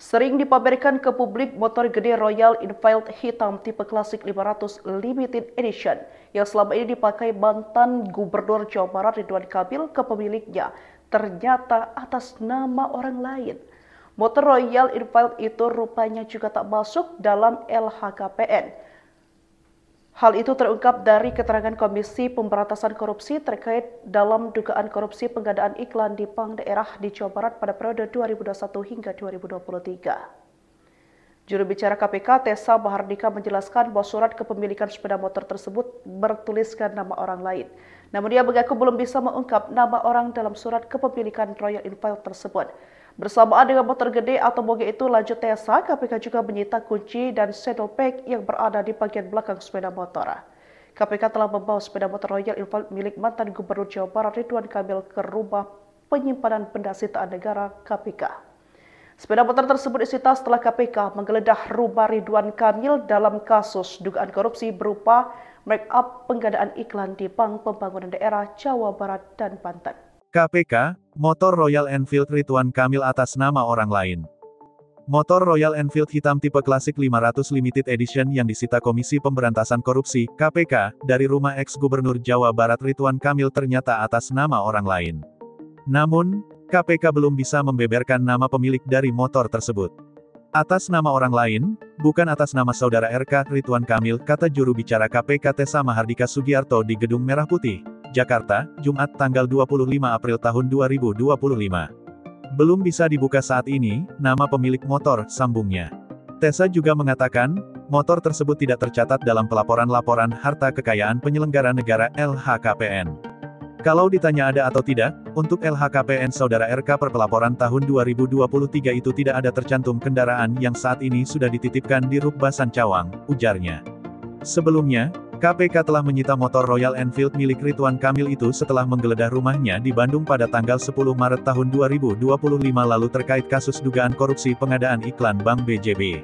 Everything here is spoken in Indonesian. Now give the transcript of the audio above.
Sering dipamerkan ke publik motor gede Royal Enfield hitam tipe klasik 500 Limited Edition yang selama ini dipakai mantan Gubernur Jawa Barat Ridwan Kamil ke pemiliknya ternyata atas nama orang lain. Motor Royal Enfield itu rupanya juga tak masuk dalam LHKPN. Hal itu terungkap dari keterangan Komisi Pemberantasan Korupsi terkait dalam dugaan korupsi pengadaan iklan di bank daerah di Jawa Barat pada periode 2021 hingga 2023. Juru bicara KPK Tessa Mahardika menjelaskan bahwa surat kepemilikan sepeda motor tersebut bertuliskan nama orang lain. Namun dia mengaku belum bisa mengungkap nama orang dalam surat kepemilikan Royal Enfield tersebut. Bersamaan dengan motor gede atau moge itu, lanjut Tessa, KPK juga menyita kunci dan saddlebag yang berada di bagian belakang sepeda motor. KPK telah membawa sepeda motor Royal Enfield milik mantan Gubernur Jawa Barat Ridwan Kamil ke rumah penyimpanan benda sitaan negara KPK. Sepeda motor tersebut disita setelah KPK menggeledah rumah Ridwan Kamil dalam kasus dugaan korupsi berupa markup pengadaan iklan di Bank Pembangunan Daerah Jawa Barat dan Banten. KPK, motor Royal Enfield Ridwan Kamil atas nama orang lain. Motor Royal Enfield hitam tipe klasik 500 Limited Edition yang disita Komisi Pemberantasan Korupsi, KPK, dari rumah ex-Gubernur Jawa Barat Ridwan Kamil ternyata atas nama orang lain. Namun, KPK belum bisa membeberkan nama pemilik dari motor tersebut. Atas nama orang lain, bukan atas nama saudara RK Ridwan Kamil, kata juru bicara KPK Tessa Mahardika Sugiarto di Gedung Merah Putih, Jakarta, Jumat tanggal 25 April tahun 2025. Belum bisa dibuka saat ini, nama pemilik motor, sambungnya. Tessa juga mengatakan, motor tersebut tidak tercatat dalam pelaporan-laporan harta kekayaan penyelenggara negara LHKPN. Kalau ditanya ada atau tidak, untuk LHKPN saudara RK per pelaporan tahun 2023 itu tidak ada tercantum kendaraan yang saat ini sudah dititipkan di Rukbasan Cawang, ujarnya. Sebelumnya, KPK telah menyita motor Royal Enfield milik Ridwan Kamil itu setelah menggeledah rumahnya di Bandung pada tanggal 10 Maret tahun 2025 lalu terkait kasus dugaan korupsi pengadaan iklan Bank BJB.